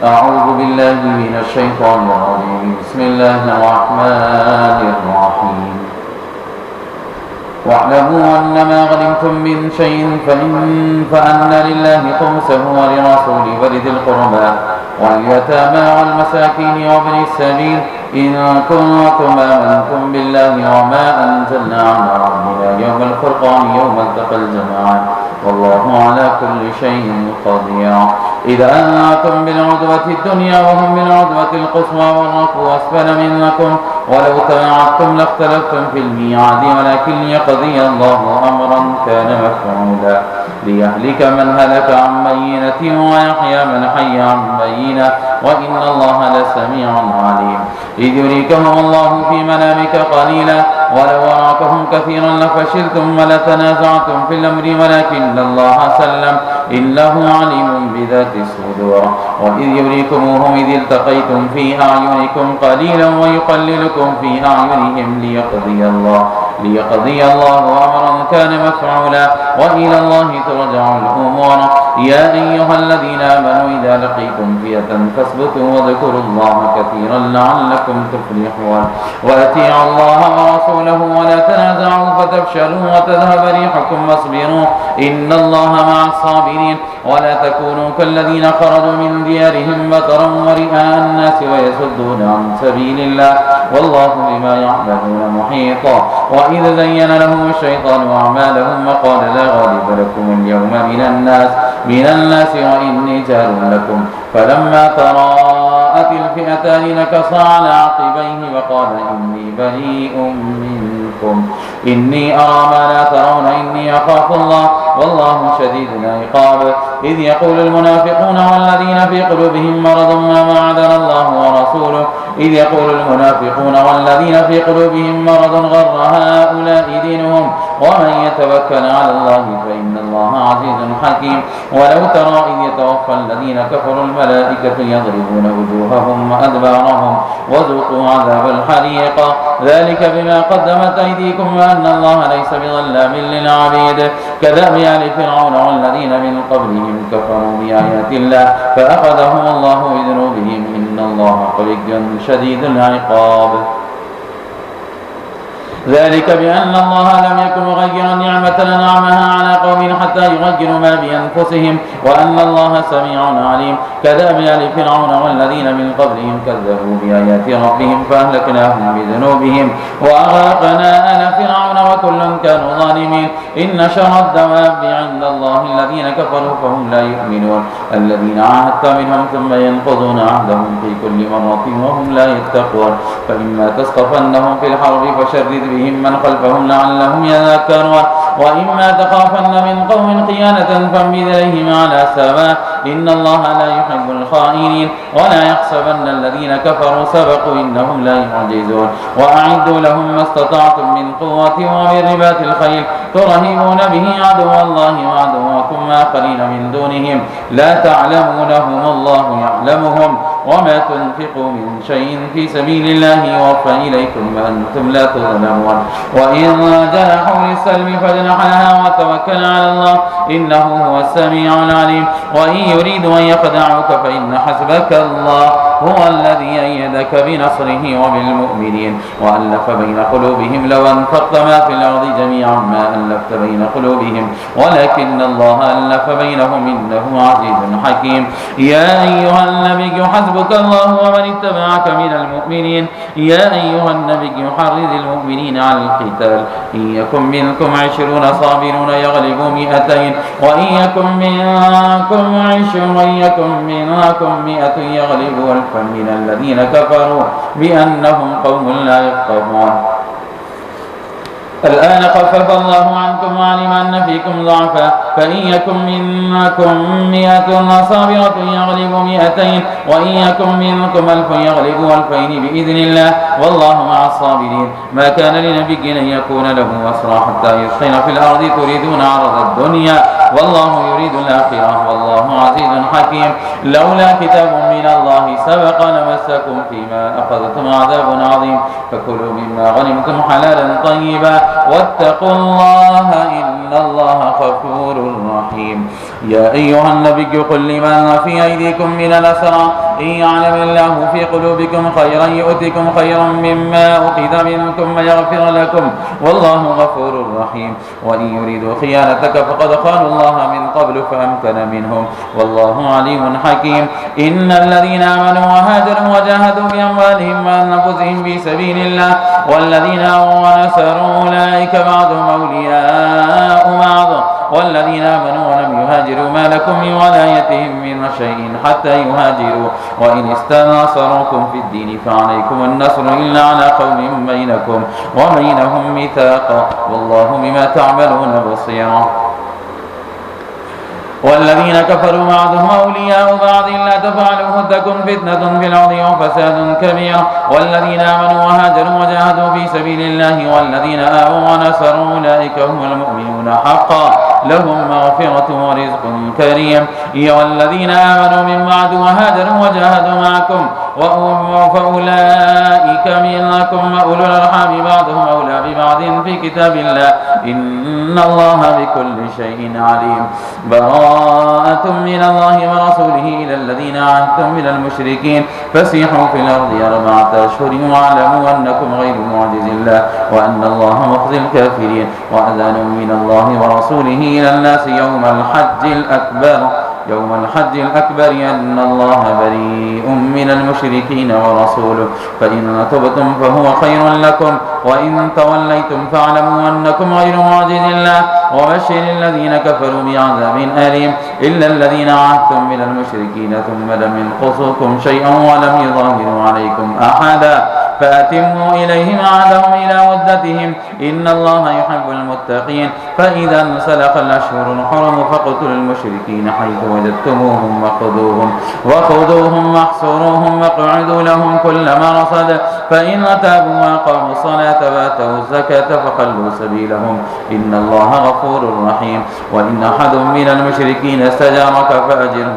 أعوذ بالله من الشيطان الرجيم. بسم الله الرحمن الرحيم. واعلموا أنما غنمتم من شيء فأن لله خمسه ولرسوله ولذي القربى واليتامى والمساكين وابن السبيل إن كنتم آمنتم بالله وما أنزلنا على عبدنا يوم الفرقان يوم التقى الجمعان والله على كل شيء قدير. إذا أنتم بالعدوة الدنيا وهم بالعدوة القصوى والركب أسفل منكم ولو تواعدتم لاختلفتم في الميعاد ولكن ليقضي الله أمرا كان مفعولا ليهلك من هلك عن بينة ويحيى من حي عن بينة وإن الله لسميع عليم. إذ يريكهم الله في منامك قليلا ولو أراكهم كثيرا لفشلتم ولتنازعتم في الأمر ولكن الله سلم إنه عليم بذات الصدور. وإذ يريكموهم إذ التقيتم في أعينكم قليلا ويقللكم في أعينهم ليقضي الله أمرا كان مفعولا وإلى الله ترجع الأمور. يا أيها الذين آمنوا إذا لقيتم فئة فاثبتوا واذكروا الله كثيرا لعلكم تفلحون. وأطيعوا الله ورسوله ولا تنازعوا فتفشلوا وتذهب ريحكم واصبروا إن الله مع الصابرين. ولا تكونوا كالذين خرجوا من ديارهم بطرا ورئاء الناس ويصدون عن سبيل الله والله بما يعملون محيط. وإذ زين لهم الشيطان أعمالهم وقال لا غالب لكم اليوم من الناس وإني جار لكم فلما تراءت الفئتان نكص على عقبيه وقال إني بريء منكم إني أرى ما لا ترون إني أخاف الله والله شديد العقاب. إذ يقول المنافقون والذين في قلوبهم مرض ما وعدنا الله ورسوله إذ يقول المنافقون والذين في قلوبهم مرض غر هؤلاء دينهم ومن يتوكل على الله فإن الله عزيز حكيم. ولو ترى إذ يتوفى الذين كفروا الملائكة يضربون وجوههم وأدبارهم وذوقوا عذاب الحريق ذلك بما قدمت أيديكم وأن الله ليس بظلام للعبيد. كدأب آل فرعون والذين من قبلهم كفروا بآيات الله فأخذهم الله بذنوبهم إن الله قوي شديد العقاب. ذلك بأن الله لم يكن مغيرا نعمة أنعمها على قوم حتى يغيروا ما بأنفسهم وأن الله سميع عليم. كدأب آل فرعون والذين من قبلهم كذبوا بآيات ربهم فأهلكناهم بذنوبهم وأغرقنا آل فرعون وكل كانوا ظالمين. إن شر الدواب عند الله الذين كفروا فهم لا يؤمنون الذين عاهدت منهم ثم ينقضون عهدهم في كل مرة وهم لا يتقون. فإما تثقفنهم في الحرب فشرد بهم من خلفهم لعلهم يذكرون وإما تخافن من قوم خيانة فانبذ إليهم على سواء إن الله لا يحب الخائنين. ولا يحسبن الذين كفروا سبقوا إنهم لا يعجزون. وأعدوا لهم ما استطعتم من قوة ومن رباط الخيل ترهبون به عدو الله وعدوكم آخرين من دونهم لا تعلمونهم الله يعلمهم وما تنفقوا من شيء في سبيل الله يوفى إليكم وأنتم لا تظلمون. وإن جنحوا للسلم فاجنح لها وتوكل على الله إنه هو السميع العليم. وإن يريدوا أن يخدعوك فإن حسبك الله هو الذي أيدك بنصره وبالمؤمنين وألف بين قلوبهم لو أنفقت ما في الأرض جميعا ما ألفت بين قلوبهم ولكن الله ألف بينهم إنه عزيز حكيم. يا أيها النبي حسبك الله ومن اتبعك من المؤمنين. يا أيها النبي حرض المؤمنين على القتال إن يكن منكم 20 صابرون يغلبوا 200 وإن يكن منكم 100 يغلبوا 1000 من الذين كفروا بأنهم قوم لا يفقهون. الآن خفف الله عنكم وعلم أن فيكم ضعفا فإن يكن منكم 100 صابرة يغلبوا 200 وإن يكن منكم 1000 يغلبوا 2000 بإذن الله والله مع الصابرين. ما كان لنبي أن يكون له أسرى حتى يسخن في الأرض تريدون عرض الدنيا والله يريد الآخرة والله عزيز حكيم. لولا كتاب من الله سبق لمسكم فيما أخذتم عذاب عظيم فكلوا مما غنمتم حلالا طيبا واتقوا الله إن الله غفور رحيم. يا أيها النبي قل لمن في أيديكم من الأسرى إن يعلم الله في قلوبكم خيرا يؤتكم خيرا مما أخذ منكم ويغفر لكم والله غفور رحيم وإن يريدوا خيانتك فقد خانوا الله من قبل فأمكن منهم والله عليم حكيم إن الذين آمنوا وهاجروا وجاهدوا بأموالهم وأنفسهم في سبيل الله والذين آووا ونصروا أولئك بعضهم أولياء بعض والذين آمنوا ولم يهاجروا ما لكم من ولايتهم من شيء حتى يهاجروا وإن استنصروكم في الدين فعليكم النصر إلا على قوم بينكم وبينهم ميثاق والله بما تعملون بصير والذين كفروا بعضهم أولياء بعض لا تفعلوه تكن فتنة في الأرض وفساد كبير والذين آمنوا وهاجروا وجاهدوا في سبيل الله والذين آووا ونصروا أولئك هم المؤمنون حقا لهم مغفرة ورزق كريم والذين آمنوا من بعد وهاجروا وجاهدوا معكم فأولئك منكم أولو الأرحام بعضهم أولى ببعض في كتاب الله إن الله بكل شيء عليم براءة من الله ورسوله إلى الذين عاهدتم من المشركين فسيحوا في الأرض 4 أشهر واعلموا أنكم غير معجز الله وأن الله مخزي الكافرين وأذان من الله ورسوله إلى الناس يوم الحج الأكبر أن الله بريء من المشركين ورسوله فإن تبتم فهو خير لكم وإن توليتم فاعلموا أنكم غير معجز الله وبشر الذين كفروا بعذاب أليم إلا الذين عاهدتم من المشركين ثم لم ينقصوكم شيئا ولم يظاهروا عليكم أحدا فأتموا إليهم عهدهم إلى مدتهم إن الله يحب المتقين فإذا انسلخ الأشهر الحرم فاقتلوا المشركين حيث وجدتموهم وخذوهم واحصروهم واقعدوا لهم كل مرصد فإن تابوا وأقاموا الصلاة وآتوا الزكاة فخلوا سبيلهم إن الله غفور رحيم وإن أحد من المشركين استجارك فأجره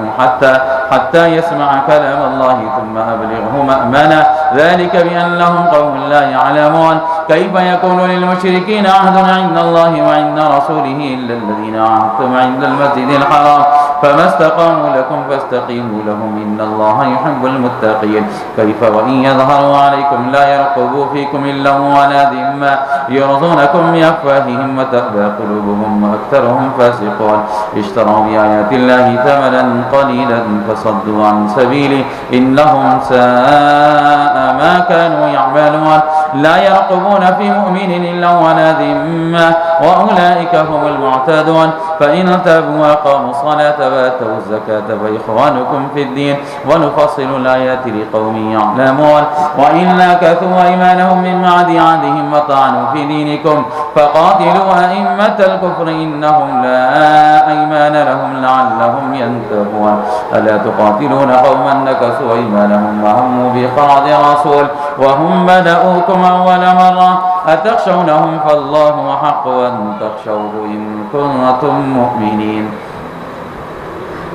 حتى يسمع كلام الله ثم أبلغه مأمنا ذلك بأنهم قوم لا يعلمون كيف يكون للمشركين عهد عند الله وعند رسوله إلا الذين عاهدتم عند المسجد الحرام فما استقاموا لكم فاستقيموا لهم إن الله يحب المتقين كيف وإن يظهروا عليكم لا يرقبوا فيكم إلا ولا ذمة يرضونكم بأفواههم وتأبى قلوبهم وأكثرهم فاسقون اشتروا بآيات الله ثمنا قليلا فصدوا عن سبيله إنهم ساء ما كانوا يعملون لا يرقبون في مؤمن إلا ولا ذمة وأولئك هم المعتدون فإن تابوا وأقاموا الصلاة وآتوا الزكاة فإخوانكم في الدين ونفصل الآيات لقوم يعلمون وإن نكثوا أيمانهم من بعد عهدهم وطعنوا في دينكم فقاتلوا أئمة الكفر إنهم لا أيمان لهم لعلهم ينتهون ألا تقاتلون قوما نكثوا أيمانهم وهموا بإخراج رسول وهم بدؤوكم أول مرة أتخشونهم فالله أحق أن تخشوه إن كنتم مؤمنين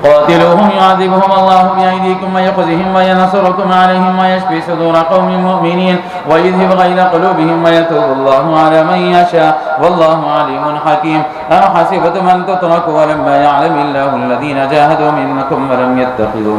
قاتلوهم يعذبهم الله بأيديكم ويخزهم وينصركم عليهم ويشفي صدور قوم مؤمنين ويذهب غيظ قلوبهم ويتوب الله على من يشاء والله عليم حكيم أم حسبتم أن تتركوا ولما يعلم الله الذين جاهدوا منكم ولم يتخذوا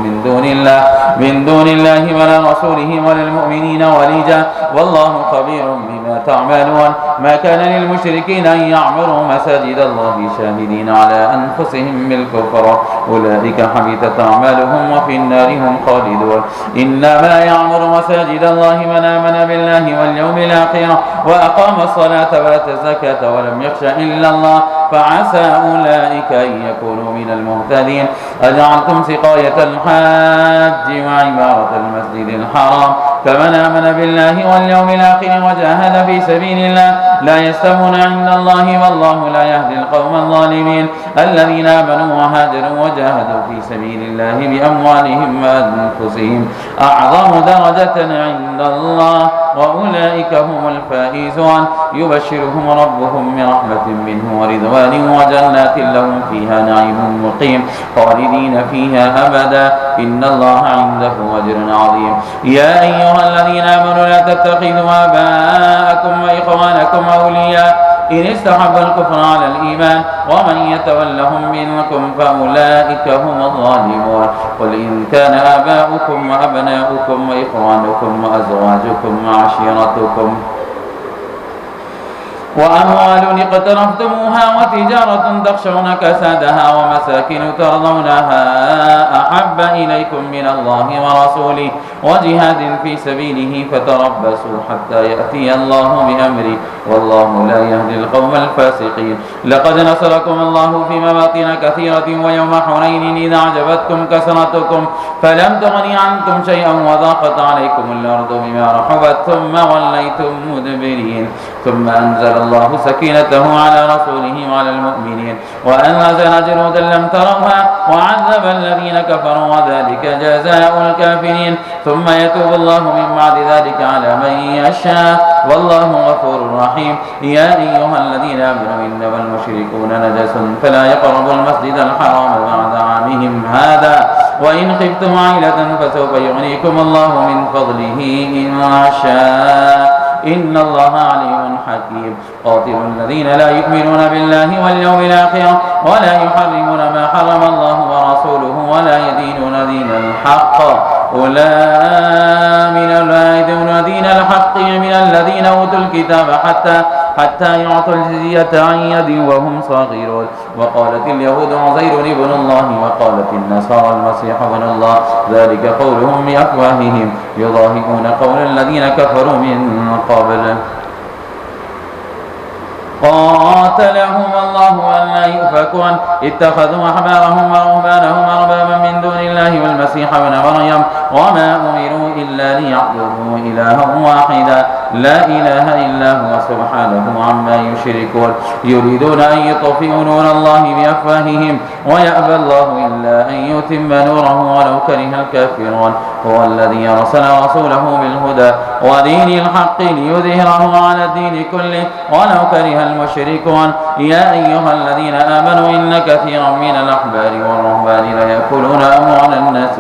من دون الله ولا رسوله ولا المؤمنين وليجا والله خبير بما تعملون ما كان للمشركين أن يعمروا مساجد الله شاهدين على أنفسهم بالكفر أولئك حبطت أعمالهم وفي النار هم خالدون إنما يعمر مساجد الله من آمن بالله واليوم الآخر وأقام الصلاة وآتى الزكاة ولم يخش إلا الله فعسى أولئك أن يكونوا من المهتدين أجعلتم سقاية الحاج وعمارة المسجد الحرام كمن آمن بالله واليوم الآخر وجاهد في سبيل الله لا يستوون عند الله والله لا يهدي القوم الظالمين الذين آمنوا وهاجروا وجاهدوا في سبيل الله بأموالهم وأنفسهم أعظم درجة عند الله وأولئك هم الفائزون يبشرهم ربهم برحمة منه ورضوان وجنات لهم فيها نعيم مقيم خالدين فيها أبدا إن الله عنده أجر عظيم يا أيها الذين آمنوا لا تتخذوا آباءكم وإخوانكم أولياء إن استحب الكفر على الإيمان ومن يتولهم منكم فأولئك هم الظالمون قل إن كان آباؤكم وأبناؤكم وإخوانكم وأزواجكم وعشيرتكم وأموال اقترفتموها وتجارة تخشون كسادها ومساكن ترضونها أحب إليكم من الله ورسوله وجهاد في سبيله فتربصوا حتى يأتي الله بأمره والله لا يهدي القوم الفاسقين لقد نصركم الله في مواطن كثيرة ويوم حنين إذا أعجبتكم كثرتكم فلم تغن عنكم شيئا وضاقت عليكم الأرض بما رحبت ثم وليتم مدبرين ثم أنزل الله سكينته على رسوله وعلى المؤمنين وأنزل جنودا لم تروها وعذب الذين كفروا وذلك جزاء الكافرين ثم يتوب الله من بعد ذلك على من يشاء والله غفور رحيم يا أيها الذين آمنوا إنما المشركون نجس فلا يقربوا المسجد الحرام بعد عامهم هذا وإن خفتم عائلة فسوف يغنيكم الله من فضله إن شاء إن الله عليم حكيم قاتلوا الذين لا يؤمنون بالله واليوم الآخر ولا يحرمون ما حرم الله ورسوله ولا يدينون دين الحق دين الحق من الذين أوتوا الكتاب حتى يعطوا الجزية عن يد وهم صاغرون وقالت اليهود عزير ابن الله وقالت النصارى المسيح ابن الله ذلك قولهم بأفواههم يضاهئون قول الذين كفروا من قبل قاتلهم الله ألا يؤفكون اتخذوا أحبارهم ورهبانهم أربابا من دون الله والمسيح ابن مريم وما أمروا إلا ليعبدوا إلها واحدا لا إله إلا هو سبحانه عما يشركون يريدون أن يطفئوا نور الله بأفواههم ويأبى الله إلا أن يتم نوره ولو كره الكافرون هو الذي أرسل رسوله بالهدى ودين الحق ليظهره على الدين كله ولو كره المشركون يا أيها الذين آمنوا إن كثيرا من الأحبار والرهبان ليأكلون أموال الناس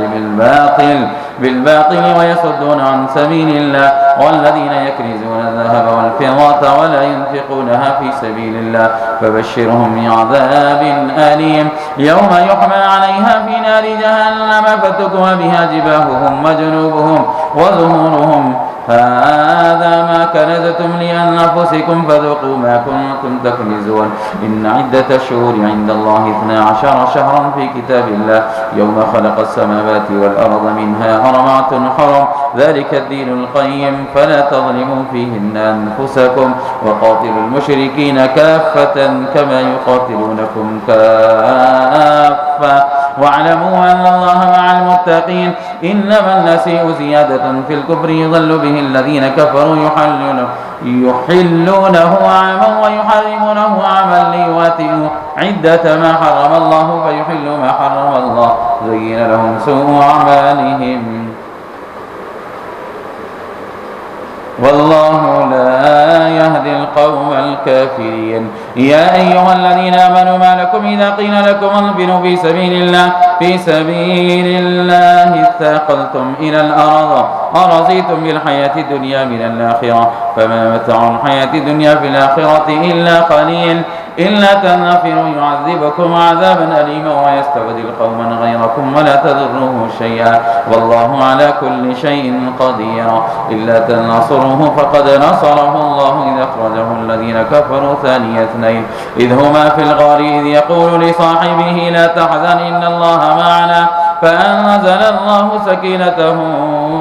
بالباطل ويصدون عن سبيل الله والذين يكنزون الذهب والفضة ولا ينفقونها في سبيل الله فبشرهم بعذاب أليم يوم يحمى عليها في نار جهنم فتكوى بها جباههم وجنوبهم وظهورهم هذا ما كنزتم لأنفسكم فذوقوا ما كنتم تكنزون إن عدة الشهور عند الله 12 شهرا في كتاب الله يوم خلق السماوات والأرض منها 4 حرم ذلك الدين القيم فلا تظلموا فيهن أنفسكم وقاتلوا المشركين كافة كما يقاتلونكم كافة واعلموا أن الله مع المتقين إنما النسيء زيادة في الكفر يضل به الذين كفروا يحلونه عاما ويحرمونه عاما ليواتئوا عدة ما حرم الله فيحلوا ما حرم الله زين لهم سوء أعمالهم والله لا يهدي القوم الكافرين يا أيها الذين آمنوا ما لكم إذا قيل لكم انفروا في سبيل الله اثاقلتم إلى الأرض أرضيتم بالحياة الدنيا من الآخرة فما متاع الحياة الدنيا في الآخرة إلا قليل إلا تنفروا يعذبكم عذابا أليما ويستبدل قوما غيركم ولا تضروه شيئا والله على كل شيء قدير إلا تنصروه فقد نصره الله إذ أخرجه الذين كفروا ثاني اثنين إذ هما في الغار إذ يقول لصاحبه لا تحزن إن الله معنا فأنزل الله سكينته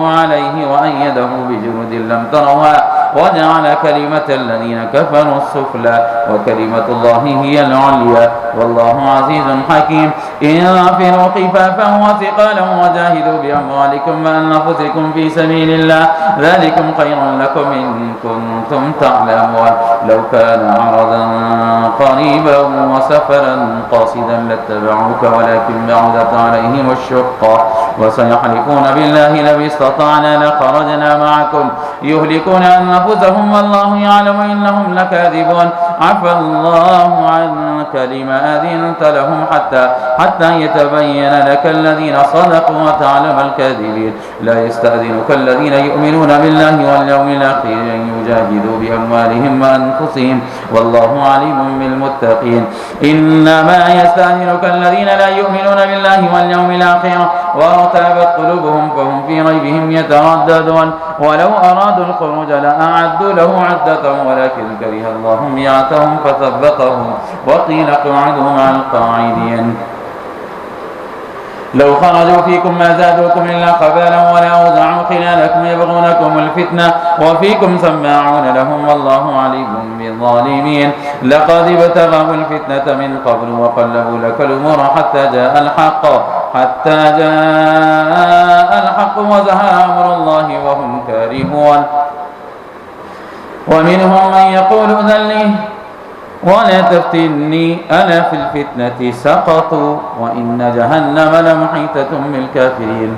عليه وأيده بجنود لم تروها وجعل كلمة الذين كفروا السفلى وكلمة الله هي العليا والله عزيز حكيم انفروا خفافا وثقالا وجاهدوا بأموالكم وأنفسكم في سبيل الله ذلكم خير لكم إن كنتم تعلمون لو كان عرضا قريبا وسفرا قاصدا لاتبعوك ولكن بعدت عليهم الشقة وسيحلفون بالله لو استطعنا لخرجنا معكم يهلكون أنفسهم أنفسهم والله يعلم إنهم لكاذبون عفى الله عنك لما أذنت لهم حتى يتبين لك الذين صدقوا وتعلم الكاذبين لا يستأذنك الذين يؤمنون بالله واليوم الآخر أن يجاهدوا بأموالهم وأنفسهم والله عليم بالمتقين إنما يستأذنك الذين لا يؤمنون بالله واليوم الآخر وارتابت قلوبهم فهم في ريبهم يترددون ولو أرادوا الخروج لأعدوا له عدة ولكن كره الله ميعتهم فثبتهم وقيل اقعدوا مع القاعدين لو خرجوا فيكم ما زادوكم إلا خبالا ولا أوزعوا خلالكم يبغونكم الفتنة وفيكم سماعون لهم والله عليم بالظالمين لقد ابتغوا الفتنة من قبل وقلبوا لك الأمور حتى جاء الحق وزهق أمر الله وهم كارهون ومنهم من يقول ائذن لي ولا تفتني ألا في الفتنة سقطوا وإن جهنم لمحيطة بالكافرين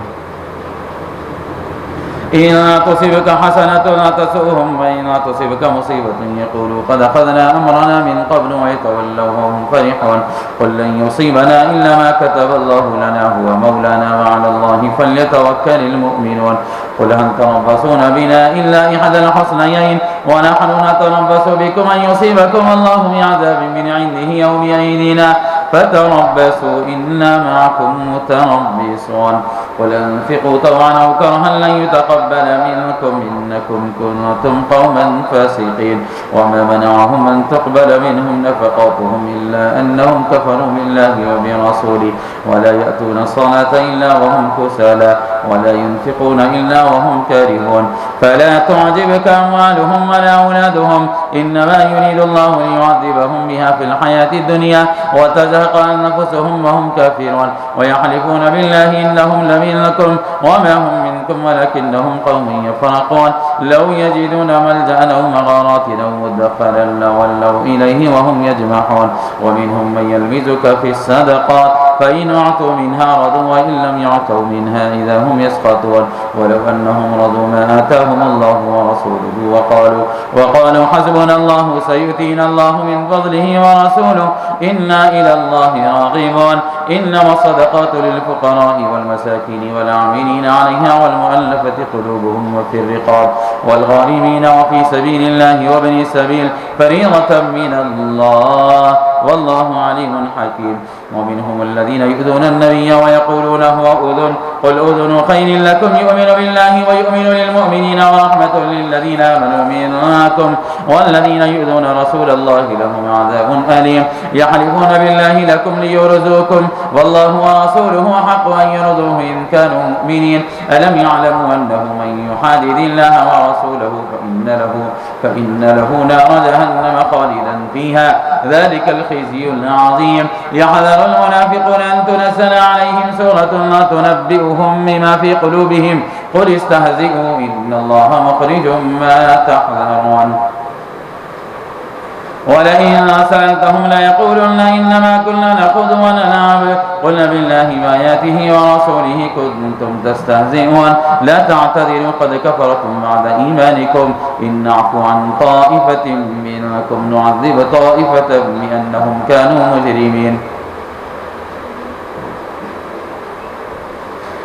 إن تصبك حسنة تسؤهم وإن تصبك مصيبة يقولوا قد أخذنا أمرنا من قبل ويتولوا وهم فرحون قل لن يصيبنا إلا ما كتب الله لنا هو مولانا وعلى الله فليتوكل المؤمنون قل هل تربصون بنا إلا إحدى الحسنيين ونحن نتربص بكم أن يصيبكم الله بعذاب من عنده أو بأيدينا فتربصوا إنا معكم متربصون قل انفقوا طوعا أو كرها لن يتقبل منكم إنكم كنتم قوما فاسقين وما منعهم أن تقبل منهم نفقاتهم إلا أنهم كفروا بالله وبرسوله ولا يأتون الصلاة إلا وهم كسالى ولا ينفقون إلا وهم كارهون فلا تعجبك أموالهم ولا أولادهم إنما يريد الله ليعذبهم بها في الحياة الدنيا وتزهق أنفسهم وهم كافرون ويحلفون بالله إنهم لمنكم وما هم منكم ولكنهم قوم يفرقون لو يجدون ملجأ أو مغارات أو مدخلا لولوا إليه وهم يجمحون ومنهم من يلمزك في الصدقات فإن أعطوا منها رضوا وإن لم يعطوا منها إذا هم يسخطون ولو أنهم رضوا ما آتاهم الله ورسوله وقالوا حسبنا الله سيؤتينا الله من فضله ورسوله إنا إلى الله راغبون إنما الصدقات للفقراء والمساكين والعاملين عليها والمؤلفة قلوبهم وفي الرقاب والغارمين وفي سبيل الله وابن السبيل فريضة من الله والله عليم حكيم ومنهم الذين يؤذون النبي ويقولون هو أذن قل أذن خير لكم يؤمن بالله ويؤمن للمؤمنين ورحمة للذين آمنوا منكم والذين يؤذون رسول الله لهم عذاب أليم يحلفون بالله لكم ليرزوكم والله ورسوله حق أن يرضوه إن كانوا مؤمنين ألم يعلموا أنه من يحادد الله ورسوله فإن له نار جهنم خالدا فيها ذلك الخزي العظيم يحذر المنافقون أن تنزل عليهم سورة لا تنبئهم بما في قلوبهم قل استهزئوا إن الله مخرج ما تحذرون ولئن سألتهم ليقولن إنما كنا نخوض ونلعب قل بالله وآياته ورسوله كنتم تستهزئون لا تعتذروا قد كفرتم بعد إيمانكم إن نعفو عن طائفة منكم نعذب طائفة بأنهم كانوا مجرمين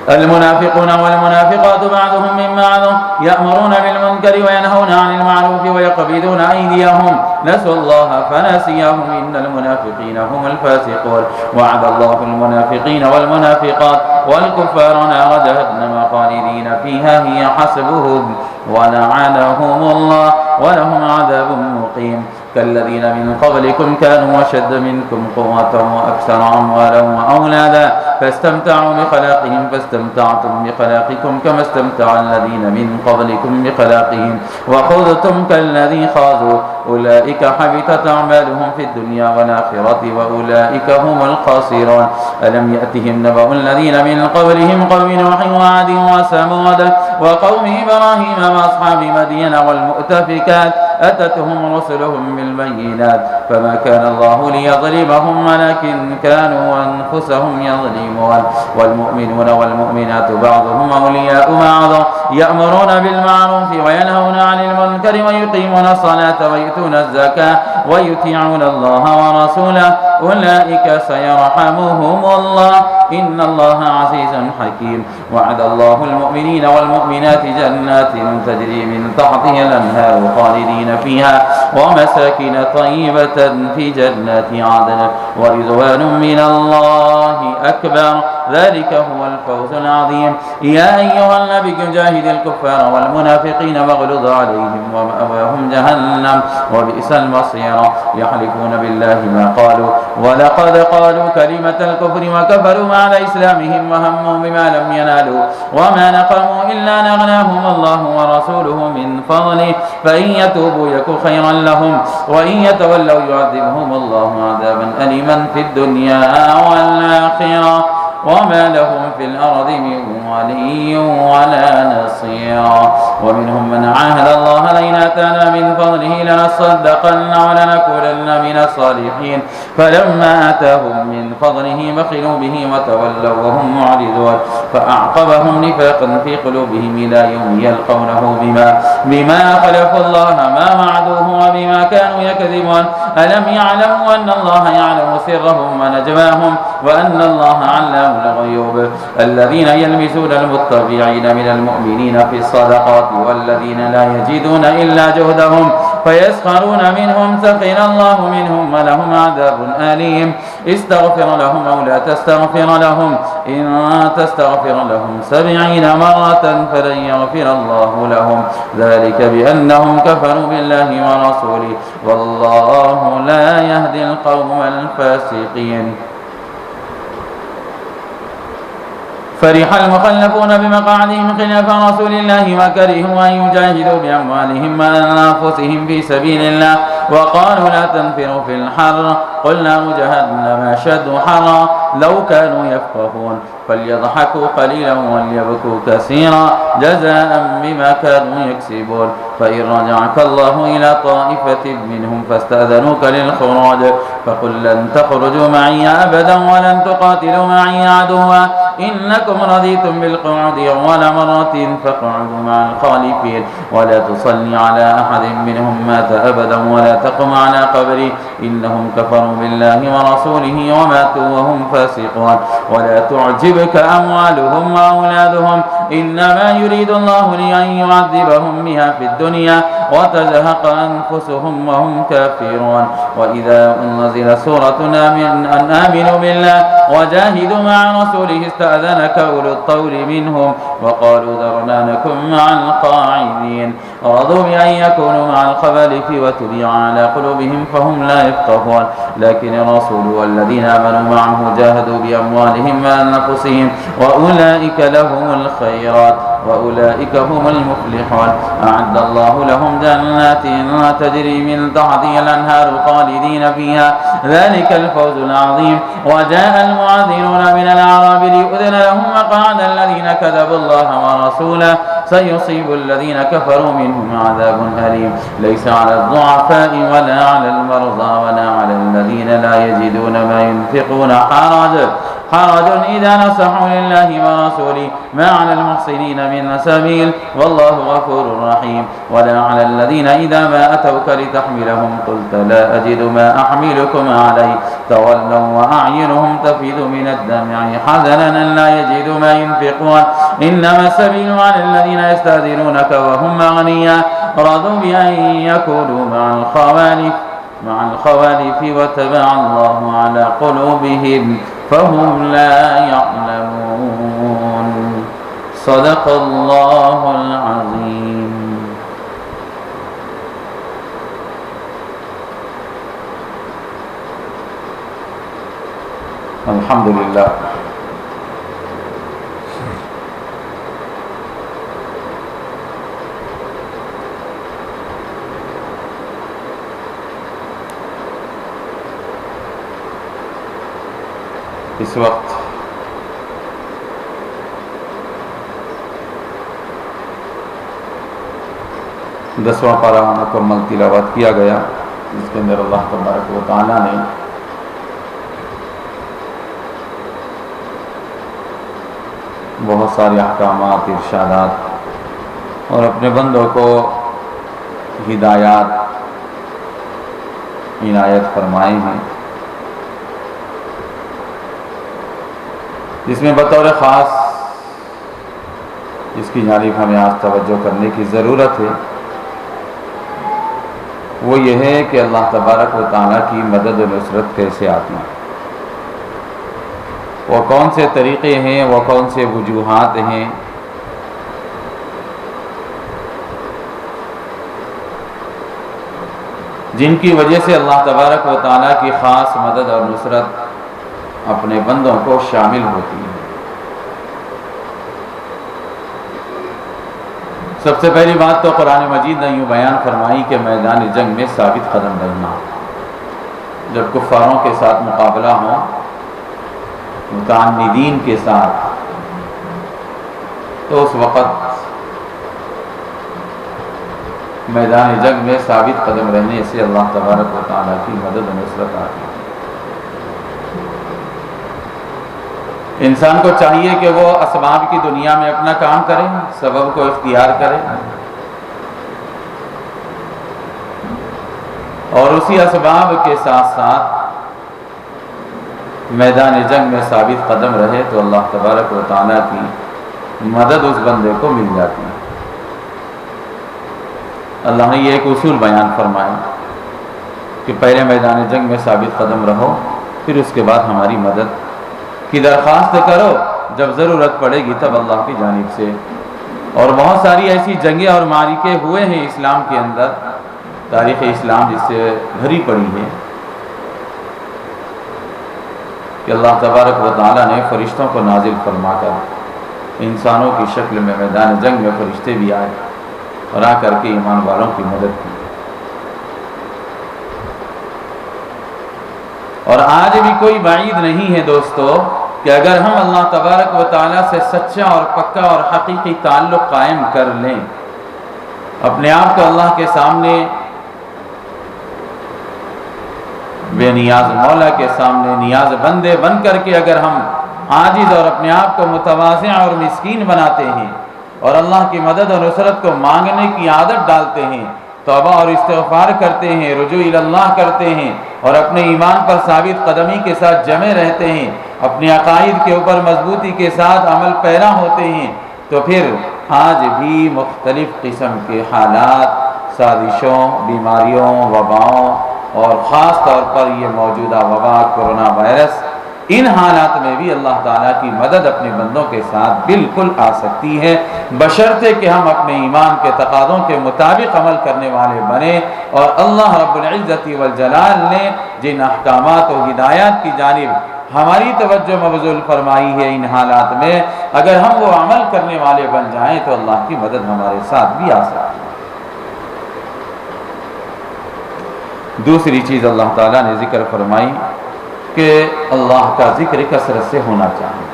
المنافقون والمنافقات بعضهم من بعض يأمرون بالمنكر وينهون عن المعروف ويقبضون أيديهم نسوا الله فنسيهم إن المنافقين هم الفاسقون وعد الله المنافقين والمنافقات والكفار نار جهنم خالدين فيها هي حسبهم ولعنهم الله ولهم عذاب مقيم كالذين من قبلكم كانوا أشد منكم قوة وأكثر أموالا وأولادا فاستمتعوا بخلاقهم فاستمتعتم بخلاقكم كما استمتع الذين من قبلكم بخلاقهم وخذتم كالذي خاضوا أولئك حبطت أعمالهم في الدنيا والآخرة وأولئك هم الخاسرون ألم يأتهم نبأ الذين من قبلهم قوم نوح وعاد وثمود وقوم إبراهيم وأصحاب مدين والمؤتفكات أتتهم رسلهم بالبينات فما كان الله ليظلمهم ولكن كانوا أنفسهم يظلمون والمؤمنون والمؤمنات بعضهم أولياء بعض يأمرون بالمعروف وينهون عن المنكر ويقيمون الصلاة ويؤتون الزكاة ويطيعون الله ورسوله أولئك سيرحمهم الله إن الله عزيز حكيم. وعد الله المؤمنين والمؤمنات جنات تجري من تحتها الأنهار خالدين فيها ومساكن طيبة في جنات عدن ورضوان من الله أكبر ذلك هو الفوز العظيم. يا أيها النبي جاهد الكفار والمنافقين واغلظ عليهم ومأواهم جهنم وبئس المصير. يحلفون بالله ما قالوا ولقد قالوا كلمة الكفر وكفروا بعد إسلامهم وهموا بما لم ينالوا وما نقموا إلا نغناهم الله ورسوله من فضله فإن يتوبوا يك خيرا لهم وإن يتولوا يعذبهم الله عذابا أليما في الدنيا والآخرة وما لهم في الأرض من ولي ولا نصير. ومنهم من عاهد الله لئن آتانا من فضله لنصدقن ولنكونن من الصالحين فلما آتاهم من فضله بخلوا به وتولوا وهم معرضون فأعقبهم نفاقا في قلوبهم إلى يوم يلقونه بما خلفوا الله ما وعدوه وبما كانوا يكذبون. ألم يعلموا أن الله يعلم سرهم ونجواهم وأن الله علام الغيوب. الذين يلمزون المتبعين من المؤمنين في الصدقات والذين لا يجدون إلا جهدهم فيسخرون منهم سخر الله منهم ولهم عذاب أليم. استغفر لهم أو لا تستغفر لهم إن تستغفر لهم 70 مرة فلن يغفر الله لهم ذلك بأنهم كفروا بالله ورسوله والله لا يهدي القوم الفاسقين. فرح المخلفون بمقعدهم خلاف رسول الله وكرهوا أن يجاهدوا بأموالهم وأنفسهم في سبيل الله وقالوا لا تنفروا في الحر قل نار جهنم أشد حرا لو كانوا يفقهون فليضحكوا قليلا وليبكوا كثيرا جزاء بما كانوا يكسبون. فإن رجعك الله إلى طائفة منهم فاستأذنوك للخروج فقل لن تخرجوا معي أبدا ولن تقاتلوا معي عدوا إنكم رضيتم بالقعود أول مرة فاقعدوا مع الخالفين ولا تصلي على أحد منهم مات أبدا ولا تقم على قبره إنهم كفروا بالله ورسوله وماتوا وهم فاسقون. ولا تعجبك أموالهم وأولادهم إنما يريد الله لأن يعذبهم بها في الدنيا وتزهق أنفسهم وهم كافرون. وإذا نزل سورة أن آمنوا بالله وجاهدوا مع رسوله استأذنك أولو الطول منهم وقالوا ذرنا نكن مع القاعدين رضوا بأن يكونوا مع الخبالف وتبع على قلوبهم فهم لا يفقهون. لكن الرسول والذين آمنوا معه جاهدوا بأموالهم وأنفسهم وأولئك لهم الخيرات وأولئك هم المفلحون. أعد الله لهم جنات تجري من تحتها الأنهار خالدين فيها ذلك الفوز العظيم. وجاء المعذرون من الأعراب ليؤذن لهم وقعد الذين كذبوا الله ورسوله سيصيب الذين كفروا منهم عذاب أليم. ليس على الضعفاء ولا على المرضى ولا على الذين لا يجدون ما ينفقون حرج إذا نصحوا لله ورسوله ما على المحسنين من سبيل والله غفور رحيم. ولا على الذين إذا ما أتوك لتحملهم قلت لا أجد ما أحملكم عليه تولوا وأعينهم تفيض من الدمع حزنا لا يجدوا ما ينفقون إنما السبيل على الذين يستأذنونك وهم أغنياء رضوا بأن يكونوا مع الخوالف وتبع الله على قلوبهم فهم لا يعلمون. صدق الله العظيم. الحمد لله. اس وقت دسواں پارہ مکمل تلاوت کیا گیا جس کے اندر اللہ تبارک و تعالیٰ نے بہت سارے احکامات ارشادات اور اپنے بندوں کو ہدایات عنایت فرمائے ہیں، جس میں بطور خاص جس کی جانب ہمیں آج توجہ کرنے کی ضرورت ہے وہ یہ ہے کہ اللہ تبارک و تعالیٰ کی مدد و نصرت کیسے آتی ہے، وہ کون سے طریقے ہیں، وہ کون سے وجوہات ہیں جن کی وجہ سے اللہ تبارک و تعالیٰ کی خاص مدد اور نصرت اپنے بندوں کو شامل ہوتی ہے۔ سب سے پہلی بات تو قرآن مجید نے یوں بیان فرمائی کہ میدان جنگ میں ثابت قدم رہنا، جب کفاروں کے ساتھ مقابلہ ہو، متعندین کے ساتھ، تو اس وقت میدان جنگ میں ثابت قدم رہنے سے اللہ تبارک و تعالیٰ کی مدد و نصرت آتی ہے۔ انسان کو چاہیے کہ وہ اسباب کی دنیا میں اپنا کام کرے، سبب کو اختیار کرے، اور اسی اسباب کے ساتھ ساتھ میدان جنگ میں ثابت قدم رہے تو اللہ تبارک و تعالیٰ کی مدد اس بندے کو مل جاتی ہے۔ اللہ نے یہ ایک اصول بیان فرمایا کہ پہلے میدان جنگ میں ثابت قدم رہو، پھر اس کے بعد ہماری مدد کی درخواست کرو جب ضرورت پڑے گی تب اللہ کی جانب سے۔ اور بہت ساری ایسی جنگیں اور معرکے ہوئے ہیں اسلام کے اندر، تاریخ اسلام جس سے بھری پڑی ہے، کہ اللہ تبارک و تعالیٰ نے فرشتوں کو نازل فرما کر انسانوں کی شکل میں میدان جنگ میں فرشتے بھی آئے اور آ کر کے ایمان والوں کی مدد کی۔ اور آج بھی کوئی بعید نہیں ہے دوستو کہ اگر ہم اللہ تبارک و تعالیٰ سے سچا اور پکا اور حقیقی تعلق قائم کر لیں، اپنے آپ کو اللہ کے سامنے بے نیاز مولا کے سامنے نیاز بندے بن کر کے اگر ہم عاجز اور اپنے آپ کو متواضع اور مسکین بناتے ہیں اور اللہ کی مدد اور نصرت کو مانگنے کی عادت ڈالتے ہیں، توبہ اور استغفار کرتے ہیں، رجوع اللہ کرتے ہیں، اور اپنے ایمان پر ثابت قدمی کے ساتھ جمے رہتے ہیں، اپنے عقائد کے اوپر مضبوطی کے ساتھ عمل پیرا ہوتے ہیں، تو پھر آج بھی مختلف قسم کے حالات، سازشوں، بیماریوں، وباؤں، اور خاص طور پر یہ موجودہ وبا کورونا وائرس، ان حالات میں بھی اللہ تعالیٰ کی مدد اپنے بندوں کے ساتھ بالکل آ سکتی ہے، بشرطے کہ ہم اپنے ایمان کے تقاضوں کے مطابق عمل کرنے والے بنیں، اور اللہ رب العزت والجلال نے جن احکامات و ہدایات کی جانب ہماری توجہ مبذول فرمائی ہے ان حالات میں، اگر ہم وہ عمل کرنے والے بن جائیں تو اللہ کی مدد ہمارے ساتھ بھی آ سکتی ہے۔ دوسری چیز اللہ تعالیٰ نے ذکر فرمائی کہ اللہ کا ذکر کثرت سے ہونا چاہیے۔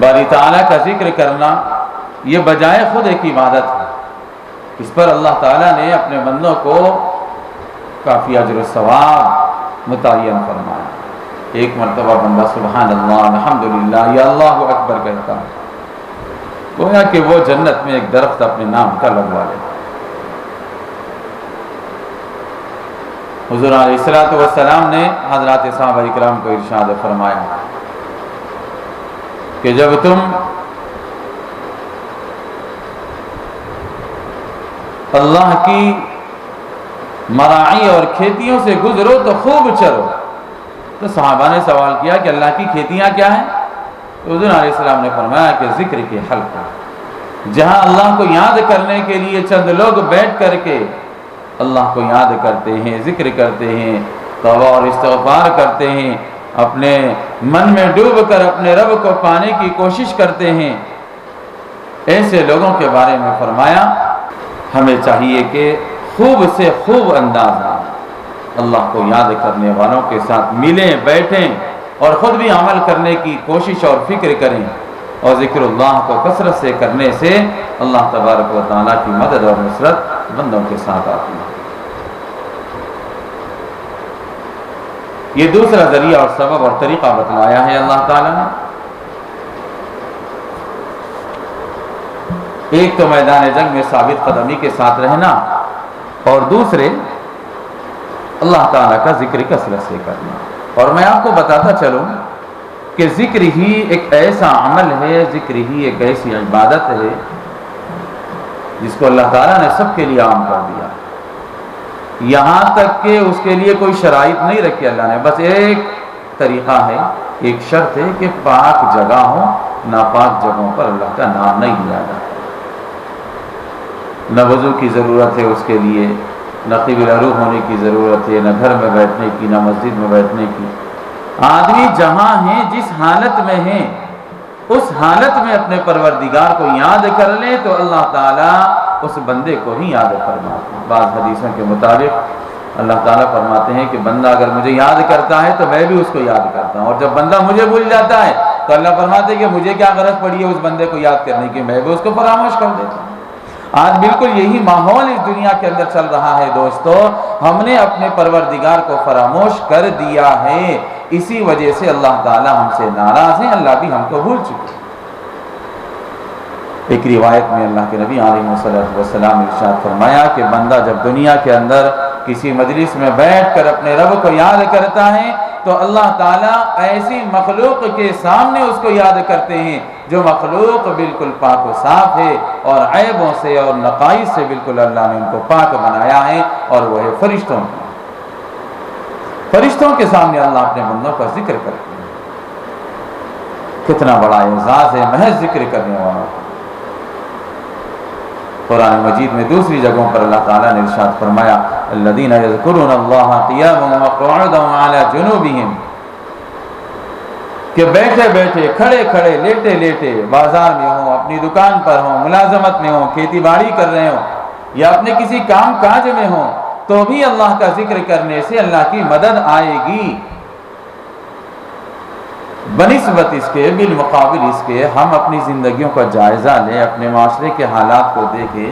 باری تعالیٰ کا ذکر کرنا یہ بجائے خود ایک عبادت ہے، اس پر اللہ تعالیٰ نے اپنے بندوں کو کافی اجر و ثواب متعین فرمایا۔ ایک مرتبہ بندہ سبحان اللہ الحمدللہ یا اللہ اکبر کہتا ہے، گویا کہ وہ جنت میں ایک درخت اپنے نام کا لگوا لے۔ حضور علیہ السلام نے حضرات صحابہ اکرام کو ارشاد فرمایا کہ جب تم اللہ کی مراعی اور کھیتیوں سے گزرو تو خوب چرو۔ تو صحابہ نے سوال کیا کہ اللہ کی کھیتیاں کیا ہیں؟ تو حضور علیہ السلام نے فرمایا کہ ذکر کے حلقہ، جہاں اللہ کو یاد کرنے کے لیے چند لوگ بیٹھ کر کے اللہ کو یاد کرتے ہیں، ذکر کرتے ہیں، توبہ اور استغفار کرتے ہیں، اپنے من میں ڈوب کر اپنے رب کو پانے کی کوشش کرتے ہیں، ایسے لوگوں کے بارے میں فرمایا ہمیں چاہیے کہ خوب سے خوب اندازہ اللہ کو یاد کرنے والوں کے ساتھ ملیں، بیٹھیں، اور خود بھی عمل کرنے کی کوشش اور فکر کریں، اور ذکر اللہ کو کثرت سے کرنے سے اللہ تبارک و تعالیٰ کی مدد اور نصرت بندوں کے ساتھ آتی ہے۔ یہ دوسرا ذریعہ اور سبب اور طریقہ بتلایا ہے اللہ تعالیٰ نے۔ ایک تو میدان جنگ میں ثابت قدمی کے ساتھ رہنا، اور دوسرے اللہ تعالیٰ کا ذکر کثرت سے کرنا۔ اور میں آپ کو بتاتا چلوں کہ ذکر ہی ایک ایسا عمل ہے، ذکر ہی ایک ایسی عبادت ہے جس کو اللہ تعالیٰ نے سب کے لیے عام کر دیا، یہاں تک کہ اس کے لیے کوئی شرائط نہیں رکھی اللہ نے، بس ایک طریقہ ہے، ایک شرط ہے کہ پاک جگہ ہو، ناپاک جگہوں پر اللہ کا نام نہیں لیا جاتا۔ نہ وضو کی ضرورت ہے اس کے لیے، نہ قبلہ روح ہونے کی ضرورت ہے، نہ گھر میں بیٹھنے کی، نہ مسجد میں بیٹھنے کی۔ آدمی جہاں ہیں، جس حالت میں ہیں، اس حالت میں اپنے پروردگار کو یاد کر لیں تو اللہ تعالیٰ اس بندے کو ہی یاد فرماتے ہیں۔ بعض حدیثوں کے مطابق اللہ تعالیٰ فرماتے ہیں کہ بندہ اگر مجھے یاد کرتا ہے تو میں بھی اس کو یاد کرتا ہوں، اور جب بندہ مجھے بھول جاتا ہے تو اللہ فرماتے ہیں کہ مجھے کیا غرض پڑی ہے اس بندے کو یاد کرنے کی، میں بھی اس کو فراموش کر دیتا ہوں۔ آج بالکل یہی ماحول اس دنیا کے اندر چل رہا ہے دوستو، ہم نے اپنے پروردگار کو فراموش کر دیا ہے، اسی وجہ سے اللہ تعالیٰ ہم سے ناراض ہیں، اللہ بھی ہم کو بھول چکے۔ ایک روایت میں اللہ کے نبی علیہ السلام نے ارشاد فرمایا کہ بندہ جب دنیا کے اندر کسی مجلس میں بیٹھ کر اپنے رب کو یاد کرتا ہے تو اللہ تعالیٰ ایسی مخلوق کے سامنے اس کو یاد کرتے ہیں جو مخلوق بالکل پاک و صاف ہے، اور عیبوں سے اور نقائص سے بالکل اللہ نے ان کو پاک بنایا ہے، اور وہ ہے فرشتوں کا۔ فرشتوں کے سامنے اللہ اپنے بندوں کا ذکر کرتے ہیں، کتنا بڑا اعزاز ہے محض ذکر کرنے والوں کا۔ قرآن مجید میں دوسری جگہوں پر اللہ تعالیٰ نے ارشاد فرمایا الذین یذکرون اللہ قیاما وقعودا وعلی جنوبہم، کہ بیٹھے بیٹھے، کھڑے کھڑے، لیٹے لیٹے، بازار میں ہوں، اپنی دکان پر ہوں، ملازمت میں ہوں، کھیتی باڑی کر رہے ہوں، یا اپنے کسی کام کاج میں ہوں، تو بھی اللہ کا ذکر کرنے سے اللہ کی مدد آئے گی۔ بنسبت اس کے، بالمقابل اس کے، ہم اپنی زندگیوں کا جائزہ لیں، اپنے معاشرے کے حالات کو دیکھیں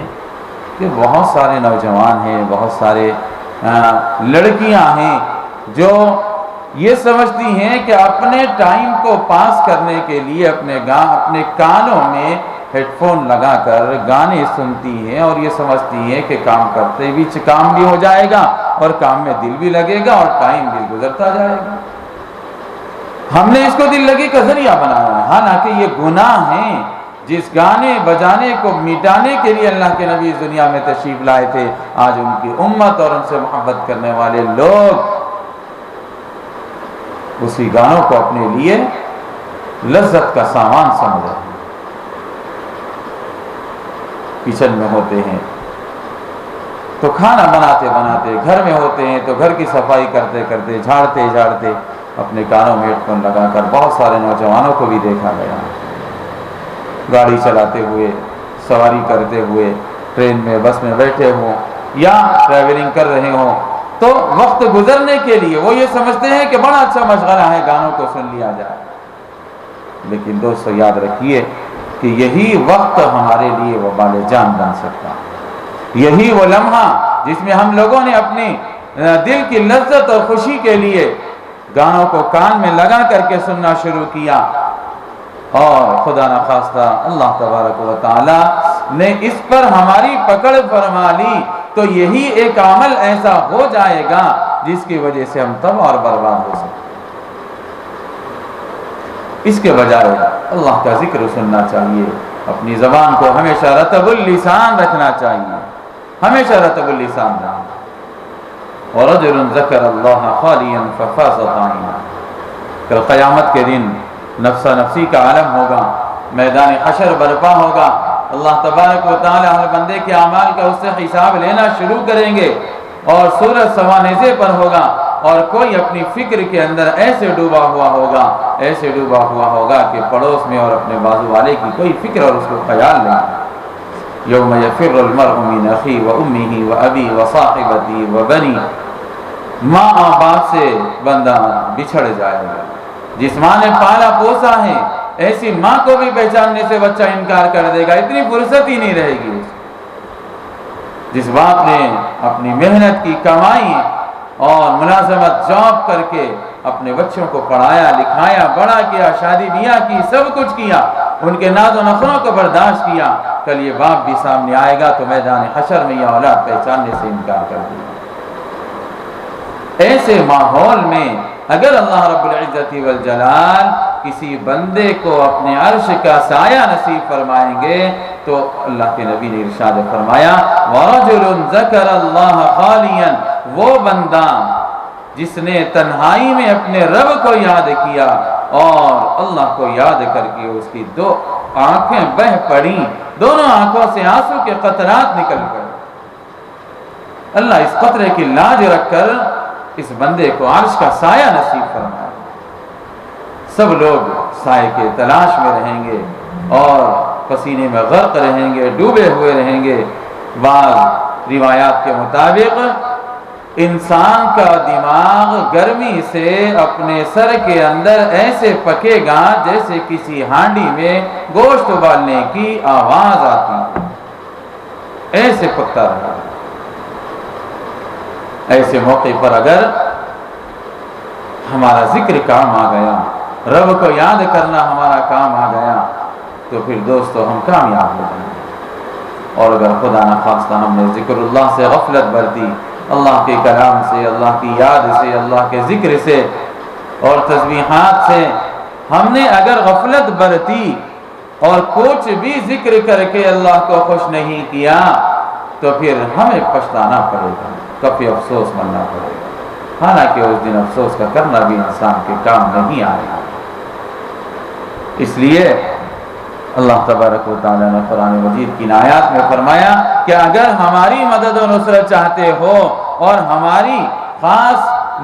کہ بہت سارے نوجوان ہیں، بہت سارے لڑکیاں ہیں جو یہ سمجھتی ہیں کہ اپنے ٹائم کو پاس کرنے کے لیے اپنے کانوں میں ہیڈ فون لگا کر گانے سنتی ہیں، اور یہ سمجھتی ہیں کہ کام کرتے بھی کام بھی ہو جائے گا، اور کام میں دل بھی لگے گا، اور ٹائم بھی گزرتا جائے گا۔ ہم نے اس کو دل لگی کا ذریعہ بنایا ہے، حالانکہ یہ گناہ ہیں۔ جس گانے بجانے کو مٹانے کے لیے اللہ کے نبی اس دنیا میں تشریف لائے تھے، آج ان کی امت اور ان سے محبت کرنے والے لوگ اسی گانوں کو اپنے لیے لذت کا سامان سمجھ رہے ہیں۔ کچن میں ہوتے ہیں تو کھانا بناتے بناتے، گھر میں ہوتے ہیں تو گھر کی صفائی کرتے کرتے، جھاڑتے جھاڑتے اپنے کانوں میں ہیڈ فون لگا کر بہت سارے نوجوانوں کو بھی دیکھا گیا، گاڑی چلاتے ہوئے، سواری کرتے ہوئے، ٹرین میں، بس میں بیٹھے ہوں یا ٹریولنگ کر رہے ہوں، تو وقت گزرنے کے لیے وہ یہ سمجھتے ہیں کہ بڑا اچھا مشغلہ ہے، گانوں کو سن لیا جائے۔ لیکن دوستو یاد رکھیے کہ یہی وقت ہمارے لیے وبال جان بن سکتا ہے، یہی وہ لمحہ جس میں ہم لوگوں نے اپنی دل کی لذت اور خوشی کے لیے گانوں کو کان میں لگا کر کے سننا شروع کیا، اور خدا نخواستہ اللہ تبارک و تعالی نے اس پر ہماری پکڑ فرما لی تو یہی ایک عمل ایسا ہو جائے گا جس کی وجہ سے ہم تباہ اور برباد ہو سکتے۔ اس کے بجائے اللہ کا ذکر سننا چاہیے، اپنی زبان کو ہمیشہ رطب اللسان رکھنا چاہیے، ہمیشہ رطب اللسان رکھنا۔ وَرَجُلٌ ذَكَرَ اللَّهَ خَالِيًا فَفَاضَتْ عَيْنَاهُ، کل قیامت کے دن نفسا نفسی کا عالم ہوگا، میدان حشر برپا ہوگا، اللہ تبارک و تعالی ہر بندے کے اعمال کا اس سے حساب لینا شروع کریں گے، اور سورج سوانیزے پر ہوگا، اور کوئی اپنی فکر کے اندر ایسے ڈوبا ہوا ہوگا کہ پڑوس میں اور اپنے بازو والے کی کوئی فکر اور اس کو خیال نہیں۔ یوم یفر المرء من اخیہ وامہ وابی وصاحبتہ وبنی، ماں اور باپ سے بندہ بچھڑ جائے گا۔ جس ماں نے پالا پوسا ہے ایسی ماں کو بھی پہچاننے سے بچہ انکار کر دے گا، اتنی فرصت ہی نہیں رہے گی۔ جس باپ نے اپنی محنت کی کمائی اور ملازمت جاب کر کے اپنے بچوں کو پڑھایا لکھایا بڑا کیا شادی بیاہ کی سب کچھ کیا ان کے ناز و نخروں کو برداشت کیا کل یہ باپ بھی سامنے آئے گا تو میدان حشر میں یہ اولاد پہچاننے سے انکار کر دیا۔ ایسے ماحول میں اگر اللہ رب العزت والجلال کسی بندے کو اپنے عرش کا سایہ نصیب فرمائیں گے تو اللہ کے نبی نے ارشاد فرمایا وَرَجُلٌ ذَكَرَ اللَّهَ خَالِيًا، وہ بندہ جس نے تنہائی میں اپنے رب کو یاد کیا اور اللہ کو یاد کر کے اس کی دو آنکھیں بہہ پڑیں، دونوں آنکھوں سے آنسو کے قطرات نکل پڑے، اللہ اس قطرے کی لاج رکھ کر اس بندے کو عرش کا سایہ نصیب فرمائے۔ سب لوگ سائے کے تلاش میں رہیں گے اور پسینے میں غرق رہیں گے، ڈوبے ہوئے رہیں گے۔ بعض روایات کے مطابق انسان کا دماغ گرمی سے اپنے سر کے اندر ایسے پکے گا جیسے کسی ہانڈی میں گوشت ابالنے کی آواز آتی ہے، ایسے پکتا رہا۔ ایسے موقع پر اگر ہمارا ذکر کام آ گیا، رب کو یاد کرنا ہمارا کام آ گیا تو پھر دوستو ہم کامیاب ہو جائیں گے۔ اور اگر خدا نخواستہ ہم نے ذکر اللہ سے غفلت برتی، اللہ کے کلام سے، اللہ کی یاد سے، اللہ کے ذکر سے اور تسبیحات سے ہم نے اگر غفلت برتی اور کچھ بھی ذکر کر کے اللہ کو خوش نہیں کیا تو پھر ہمیں پچھتانا پڑے گا، کبھی افسوس مننا پڑے گا، حالانکہ اس دن افسوس کا کرنا بھی انسان کے کام نہیں آئے گا۔ اس لیے اللہ تبارک و تعالیٰ نے قرآن مجید کی آیات میں فرمایا کہ اگر ہماری مدد و نصرت چاہتے ہو اور ہماری خاص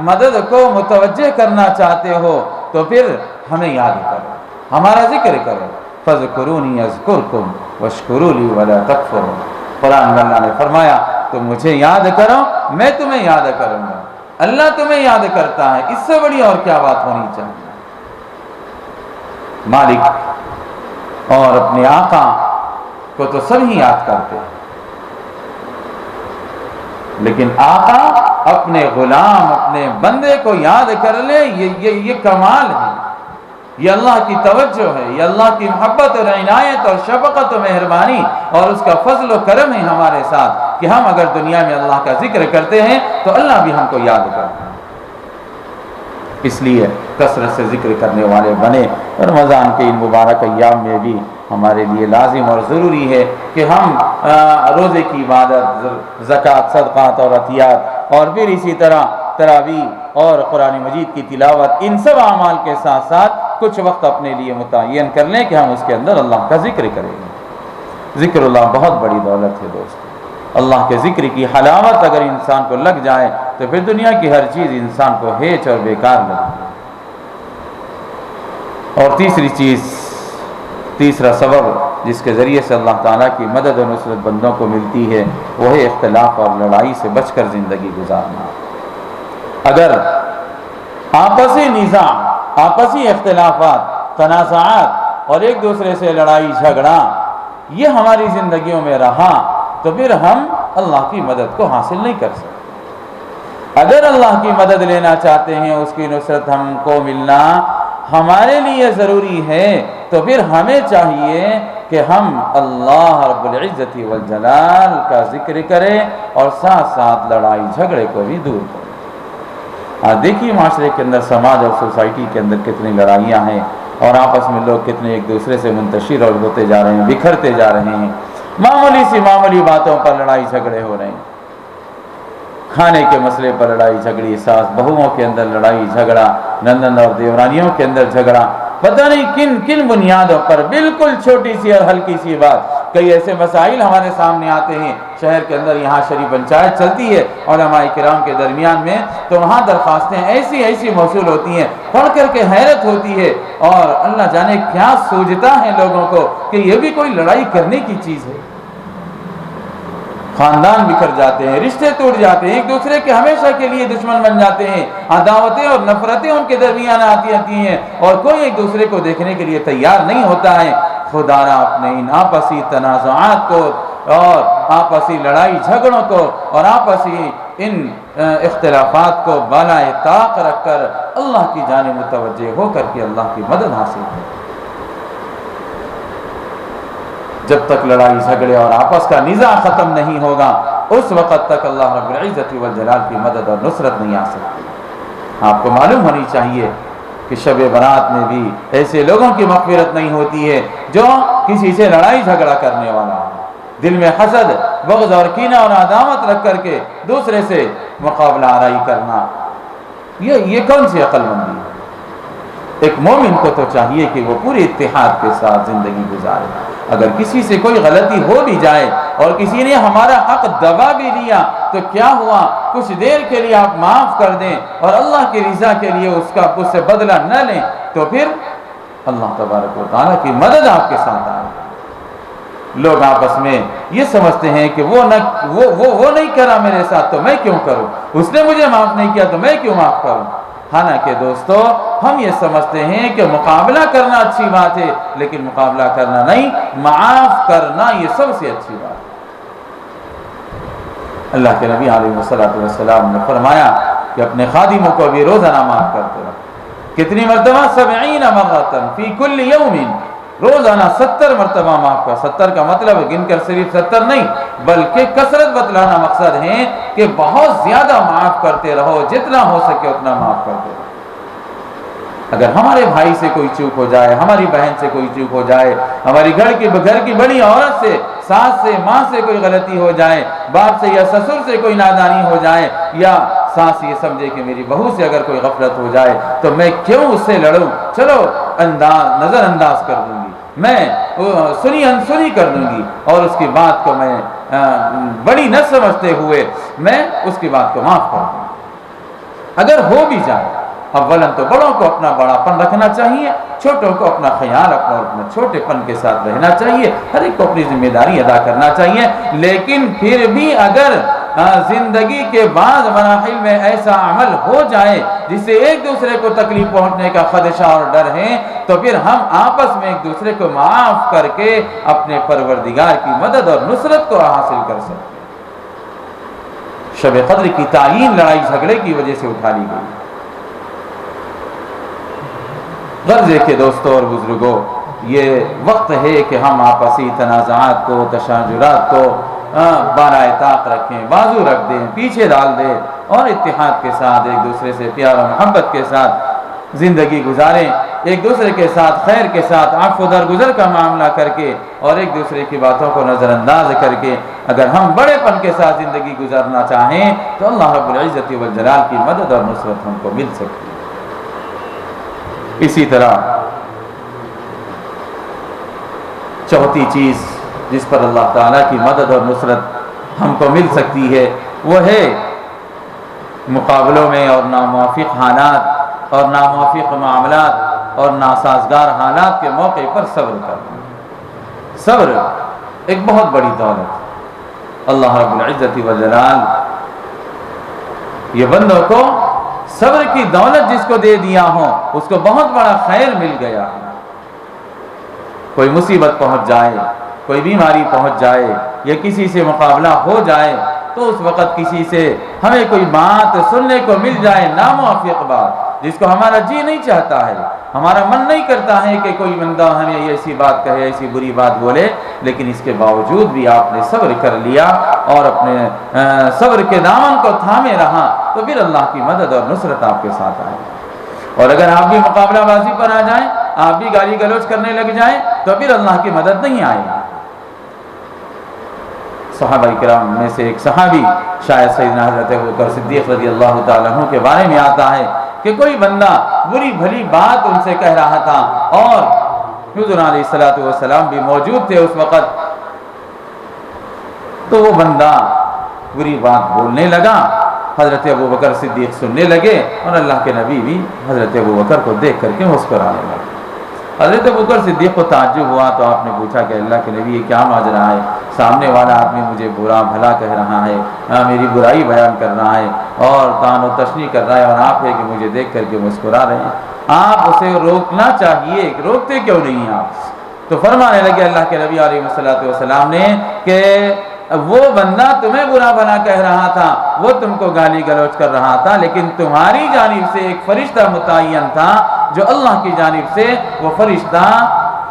مدد کو متوجہ کرنا چاہتے ہو تو پھر ہمیں یاد کرو، ہمارا ذکر کرو، فَاذْكُرُونِي أَذْكُرْكُمْ وَاشْكُرُوا لِي وَلَا تَكْفُرُونِ۔ قرآن میں اللہ نے فرمایا تم مجھے یاد کرو میں تمہیں یاد کروں گا۔ اللہ تمہیں یاد کرتا ہے، اس سے بڑی اور کیا بات ہونی چاہیے۔ مالک اور اپنے آقا کو تو سب ہی یاد کرتے ہیں، لیکن آقا اپنے غلام اپنے بندے کو یاد کر لے، یہ کمال ہے، یہ اللہ کی توجہ ہے، یہ اللہ کی محبت اور عنایت اور شفقت و مہربانی اور اس کا فضل و کرم ہے ہمارے ساتھ کہ ہم اگر دنیا میں اللہ کا ذکر کرتے ہیں تو اللہ بھی ہم کو یاد کرتا ہے۔ اس لیے کثرت سے ذکر کرنے والے بنے۔ رمضان کے ان مبارک ایام میں بھی ہمارے لیے لازم اور ضروری ہے کہ ہم روزے کی عبادت، زکوٰۃ، صدقات اور عطیات اور پھر اسی طرح تراویح اور قرآن مجید کی تلاوت، ان سب اعمال کے ساتھ ساتھ کچھ وقت اپنے لیے متعین کر لیں کہ ہم اس کے اندر اللہ کا ذکر کریں گے۔ ذکر اللہ بہت بڑی دولت ہے دوستو۔ اللہ کے ذکر کی حلاوت اگر انسان کو لگ جائے تو پھر دنیا کی ہر چیز انسان کو ہیچ اور بیکار لگے۔ اور تیسرا سبب جس کے ذریعے سے اللہ تعالیٰ کی مدد و نصرت بندوں کو ملتی ہے وہ ہے اختلاف اور لڑائی سے بچ کر زندگی گزارنا۔ اگر آپسی نزاع، آپسی اختلافات، تنازعات اور ایک دوسرے سے لڑائی جھگڑا یہ ہماری زندگیوں میں رہا تو پھر ہم اللہ کی مدد کو حاصل نہیں کر سکتے۔ اگر اللہ کی مدد لینا چاہتے ہیں، اس کی نصرت ہم کو ملنا ہمارے لیے ضروری ہے تو پھر ہمیں چاہیے کہ ہم اللہ رب العزت والجلال کا ذکر کریں اور ساتھ ساتھ لڑائی جھگڑے کو بھی دور کریں۔ آج دیکھیے معاشرے کے اندر، سماج اور سوسائٹی کے اندر کتنی لڑائیاں ہیں اور آپس میں لوگ کتنے ایک دوسرے سے منتشر اور ہوتے جا رہے ہیں، بکھرتے جا رہے ہیں، معمولی باتوں پر لڑائی جھگڑے ہو رہے ہیں، کھانے کے مسئلے پر لڑائی جھگڑی، ساس بہوؤں کے اندر لڑائی جھگڑا، نندن اور دیورانیوں کے اندر جھگڑا، پتہ نہیں کن بنیادوں پر، بالکل چھوٹی سی اور ہلکی سی بات۔ کئی ایسے مسائل ہمارے سامنے آتے ہیں شہر کے اندر، یہاں شریف پنچایت چلتی ہے علماء کرام کے درمیان میں، تو وہاں درخواستیں ایسی موصول ہوتی ہیں، پڑھ کر کے حیرت ہوتی ہے اور اللہ جانے کیا سوچتا ہے لوگوں کو کہ یہ بھی کوئی لڑائی کرنے کی چیز ہے۔ خاندان بکھر جاتے ہیں، رشتے ٹوٹ جاتے ہیں، ایک دوسرے کے ہمیشہ کے لیے دشمن بن جاتے ہیں، عداوتیں اور نفرتیں ان کے درمیان آتی ہیں اور کوئی ایک دوسرے کو دیکھنے کے لیے تیار نہیں ہوتا ہے۔ خدا را اپنے ان آپسی تنازعات کو اور آپسی لڑائی جھگڑوں کو اور آپسی ان اختلافات کو بالائے طاق رکھ کر اللہ کی جانب متوجہ ہو کر کے اللہ کی مدد حاصل کریں۔ جب تک لڑائی جھگڑے اور آپس کا نزاع ختم نہیں ہوگا اس وقت تک اللہ رب العزت والجلال کی مدد اور نصرت نہیں آ سکتی۔ آپ کو معلوم ہونی چاہیے کہ شب برات میں بھی ایسے لوگوں کی مغفرت نہیں ہوتی ہے جو کسی سے لڑائی جھگڑا کرنے والا ہے، دل میں حسد، بغض اور کینہ اور عداوت رکھ کر کے دوسرے سے مقابلہ آرائی کرنا، یہ کون سی عقل مندی ہے؟ ایک مومن کو تو چاہیے کہ وہ پورے اتحاد کے ساتھ زندگی گزارے۔ اگر کسی سے کوئی غلطی ہو بھی جائے اور کسی نے ہمارا حق دبا بھی لیا تو کیا ہوا، کچھ دیر کے لیے آپ معاف کر دیں اور اللہ کی رضا کے لیے اس سے بدلہ نہ لیں، تو پھر اللہ تبارک و تعالیٰ کی مدد آپ کے ساتھ آئے۔ لوگ آپس میں یہ سمجھتے ہیں کہ وہ نہیں کرا میرے ساتھ تو میں کیوں کروں، اس نے مجھے معاف نہیں کیا تو میں کیوں معاف کروں۔ حالانکہ دوستو ہم یہ سمجھتے ہیں کہ مقابلہ کرنا اچھی بات ہے، لیکن مقابلہ کرنا نہیں، معاف کرنا یہ سب سے اچھی بات ہے۔ اللہ کے نبی علیہ السلام نے فرمایا کہ اپنے خادموں کو بھی روزانہ معاف کرتے رہو۔ کتنی مرتبہ؟ 70 مرتبہ فی کل یوم، روزانہ 70 مرتبہ معاف کر۔ 70 کا مطلب گن کر صرف 70 نہیں بلکہ کثرت بتلانا مقصد ہے کہ بہت زیادہ معاف کرتے رہو، جتنا ہو سکے اتنا معاف کرتے رہو۔ اگر ہمارے بھائی سے کوئی چوک ہو جائے، ہماری بہن سے کوئی چوک ہو جائے، ہماری گھر کی بڑی عورت سے، ساس سے، ماں سے کوئی غلطی ہو جائے، باپ سے یا سسر سے کوئی نادانی ہو جائے، یا ساس یہ سمجھے کہ میری بہو سے اگر کوئی غفلت ہو جائے تو میں کیوں اس سے لڑوں، چلو نظر انداز کر دوں گی، میں سنی انسنی کر دوں گی اور اس کی بات کو میں بڑی نہ سمجھتے ہوئے میں اس کی بات کو معاف کر دوں گی۔ اگر ہو بھی جائے، اولاً تو بڑوں کو اپنا بڑا پن رکھنا چاہیے، چھوٹوں کو اپنا خیال اپنا چھوٹے پن کے ساتھ رہنا چاہیے، ہر ایک کو اپنی ذمہ داری ادا کرنا چاہیے۔ لیکن پھر بھی اگر زندگی کے بعد مراحل میں ایسا عمل ہو جائے جس سے ایک دوسرے کو تکلیف پہنچنے کا خدشہ اور ڈر ہے تو پھر ہم آپس میں ایک دوسرے کو معاف کر کے اپنے پروردگار کی مدد اور نصرت کو حاصل کر سکتے ہیں۔ شب قدر کی تعین لڑائی جھگڑے کی وجہ سے اٹھا لی گئی۔ غرض ہے کہ دوستوں اور بزرگوں، یہ وقت ہے کہ ہم آپسی تنازعات کو، تشاجرات کو بالائے طاق رکھیں، بازو رکھ دیں، پیچھے ڈال دیں اور اتحاد کے ساتھ ایک دوسرے سے پیار و محبت کے ساتھ زندگی گزاریں، ایک دوسرے کے ساتھ خیر کے ساتھ عفو درگزر کا معاملہ کر کے اور ایک دوسرے کی باتوں کو نظر انداز کر کے اگر ہم بڑے پن کے ساتھ زندگی گزارنا چاہیں تو اللہ رب العزت والجلال کی مدد اور نصرت ہم کو مل سکتی ہے۔ اسی طرح چوتھی چیز جس پر اللہ تعالیٰ کی مدد اور نصرت ہم کو مل سکتی ہے وہ ہے مقابلوں میں اور ناموافق حالات اور ناموافق معاملات اور ناسازگار حالات کے موقع پر صبر کرنا۔ صبر ایک بہت بڑی دولت، اللہ رب العزت والجلال یہ بندوں کو صبر کی دولت جس کو دے دیا ہو اس کو بہت بڑا خیر مل گیا ہے۔ کوئی مصیبت پہنچ جائے، کوئی بیماری پہنچ جائے یا کسی سے مقابلہ ہو جائے تو اس وقت کسی سے ہمیں کوئی بات سننے کو مل جائے، ناموافق بات جس کو ہمارا جی نہیں چاہتا ہے، ہمارا من نہیں کرتا ہے کہ کوئی بندہ ہمیں ایسی بات کہے، ایسی بری بات بولے، لیکن اس کے باوجود بھی آپ نے صبر کر لیا اور اپنے صبر کے دامن کو تھامے رہا تو پھر اللہ کی مدد اور نصرت آپ کے ساتھ آئے۔ اور اگر آپ بھی مقابلہ بازی پر آ جائیں، آپ بھی گالی گلوچ کرنے لگ جائیں تو پھر اللہ کی مدد نہیں آئے گی۔ صحابہ کرام میں سے ایک صحابی شاید سیدنا حضرت ابوبکر صدیق رضی اللہ تعالیٰ عنہ کے بارے میں آتا ہے کہ کوئی بندہ بری بھلی بات ان سے کہہ رہا تھا اور حضور علیہ السلام بھی موجود تھے اس وقت، تو وہ بندہ بری بات بولنے لگا، حضرت ابوبکر صدیق سننے لگے اور اللہ کے نبی بھی حضرت ابوبکر کو دیکھ کر کے مسکرانے لگے۔ حضرت ابوبکر صدیق کو تعجب ہوا تو آپ نے پوچھا کہ اللہ کے نبی یہ کیا ماجرا ہے، سامنے والا آدمی مجھے برا بھلا کہہ رہا ہے، میری برائی بیان کر رہا ہے اور طعن و تشنیع کر رہا ہے اور آپ ہے کہ مجھے دیکھ کر کے مسکرا رہے ہیں، آپ اسے روکنا چاہیے، روکتے کیوں نہیں آپ؟ تو فرمانے لگے اللہ کے نبی علیہ السلام نے کہ وہ بندہ تمہیں برا بھلا کہہ رہا تھا، وہ تم کو گالی گلوچ کر رہا تھا، لیکن تمہاری جانب سے ایک فرشتہ متعین تھا جو اللہ کی جانب سے وہ فرشتہ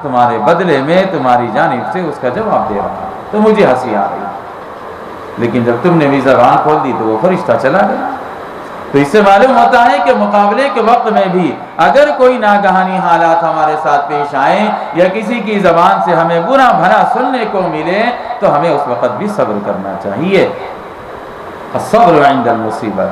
تمہارے بدلے میں تمہاری جانب سے اس کا جواب دے رہا، تو مجھے ہنسی آ رہی، لیکن جب تم نے بھی زبان کھول دی تو وہ فرشتہ چلا گیا۔ تو اس سے معلوم ہوتا ہے کہ مقابلے کے وقت میں بھی اگر کوئی ناگہانی حالات ہمارے ساتھ پیش آئیں یا کسی کی زبان سے ہمیں برا بھلا سننے کو ملے تو ہمیں اس وقت بھی صبر کرنا چاہیے۔ الصبر عند المصیبہ،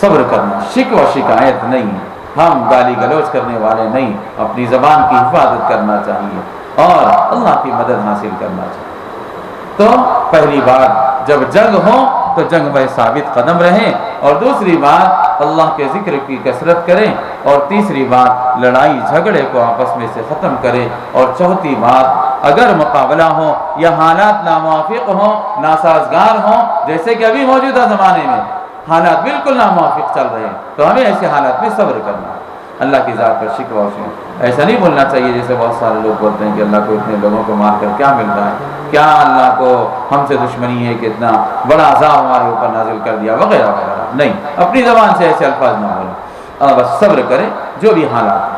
صبر کرنا، شکوہ شکایت نہیں، ہم گالی گلوچ کرنے والے نہیں، اپنی زبان کی حفاظت کرنا چاہیے اور اللہ کی مدد حاصل کرنا چاہیے۔ تو پہلی بات جب جنگ ہو تو جنگ میں ثابت قدم رہیں، اور دوسری بات اللہ کے ذکر کی کثرت کریں، اور تیسری بات لڑائی جھگڑے کو آپس میں سے ختم کریں، اور چوتھی بات اگر مقابلہ ہو یا حالات ناموافق ہوں، ناسازگار ہوں، جیسے کہ ابھی موجودہ زمانے میں حالات بالکل ناموافق چل رہے ہیں، تو ہمیں ایسے حالات میں صبر کرنا، اللہ کی ذات پر شکوہ شکایت ایسا نہیں بولنا چاہیے جیسے بہت سارے لوگ بولتے ہیں کہ اللہ کو اتنے لوگوں کو مار کر کیا مل رہا ہے، کیا اللہ کو ہم سے دشمنی ہے کہ اتنا بڑا عذاب ہمارے اوپر نازل کر دیا وغیرہ وغیرہ۔ نہیں، اپنی زبان سے ایسے الفاظ نہ بولیں، بس صبر کریں جو بھی حالات ہیں،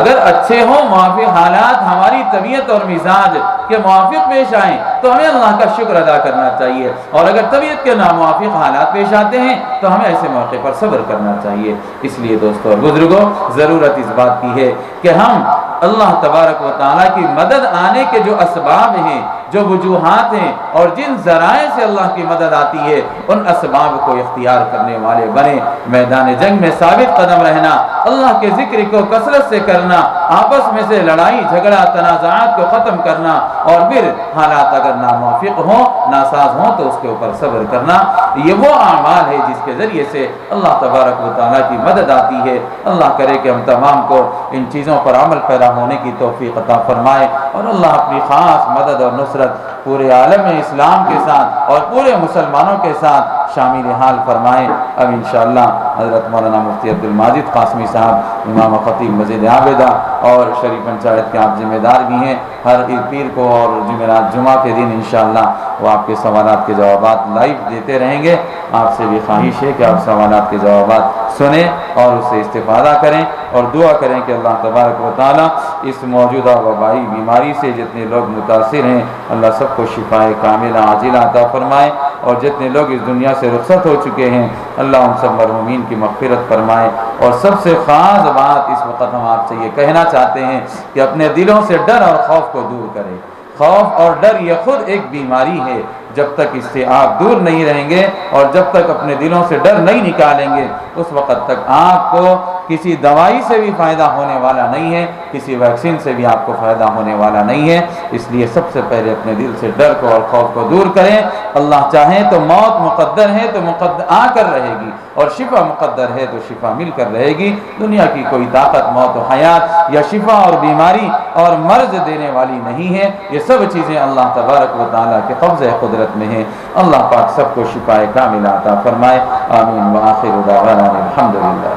اگر اچھے ہوں موافق حالات ہماری طبیعت اور مزاج کے موافق پیش آئیں تو ہمیں اللہ کا شکر ادا کرنا چاہیے، اور اگر طبیعت کے ناموافق حالات پیش آتے ہیں تو ہمیں ایسے موقع پر صبر کرنا چاہیے۔ اس لیے دوستو اور بزرگوں، ضرورت اس بات کی ہے کہ ہم اللہ تبارک و تعالیٰ کی مدد آنے کے جو اسباب ہیں، جو وجوہات ہیں اور جن ذرائع سے اللہ کی مدد آتی ہے، ان اسباب کو اختیار کرنے والے بنے، میدان جنگ میں ثابت قدم رہنا، اللہ کے ذکر کو کثرت سے کرنا، آپس میں سے لڑائی جھگڑا تنازعات کو ختم کرنا، اور پھر حالات اگر ناموافق ہوں، ناساز ہوں تو اس کے اوپر صبر کرنا۔ یہ وہ اعمال ہے جس کے ذریعے سے اللہ تبارک و تعالیٰ کی مدد آتی ہے۔ اللہ کرے کہ ہم تمام کو ان چیزوں پر عمل پیرا ہونے کی توفیق عطا فرمائے، اور اللہ اپنی خاص مدد اور نصرت پورے عالم اسلام کے ساتھ اور پورے مسلمانوں کے ساتھ شامل حال فرمائے۔ اب انشاءاللہ حضرت مولانا مفتی عبدالماجد قاسمی صاحب امام خطیب مسجد عابدہ اور شریف پنچایت کے آپ ذمہ دار بھی ہیں، ہر پیر کو اور جمعرات جمعہ کے دن انشاءاللہ وہ آپ کے سوالات کے جوابات لائیو دیتے رہیں گے۔ آپ سے بھی خواہش ہے کہ آپ سوالات کے جوابات سنیں اور اس سے استفادہ کریں، اور دعا کریں کہ اللہ تبارک و تعالیٰ اس موجودہ وبائی بیماری سے جتنے لوگ متاثر ہیں اللہ سب کو شفاء کاملہ عاجلہ عطا فرمائے، اور جتنے لوگ اس دنیا سے رخصت ہو چکے ہیں اللہ ان سب مرحومین کی مغفرت فرمائے۔ اور سب سے خاص بات اس وقت ہم آپ سے یہ کہنا چاہتے ہیں کہ اپنے دلوں سے ڈر اور خوف کو دور کریں۔ خوف اور ڈر یہ خود ایک بیماری ہے، جب تک اس سے آپ دور نہیں رہیں گے اور جب تک اپنے دلوں سے ڈر نہیں نکالیں گے اس وقت تک آپ کو کسی دوائی سے بھی فائدہ ہونے والا نہیں ہے، کسی ویکسین سے بھی آپ کو فائدہ ہونے والا نہیں ہے۔ اس لیے سب سے پہلے اپنے دل سے ڈر کو اور خوف کو دور کریں۔ اللہ چاہیں تو موت مقدر ہے تو مقدر آ کر رہے گی، اور شفا مقدر ہے تو شفا مل کر رہے گی۔ دنیا کی کوئی طاقت موت و حیات یا شفا اور بیماری اور مرض دینے والی نہیں ہے، یہ سب چیزیں اللہ تبارک و تعالیٰ کے قبضہ قدرت میں ہیں۔ اللہ پاک سب کو شفا کاملہ عطا فرمائے، آمین۔ وآخر دعوانا الحمدللہ۔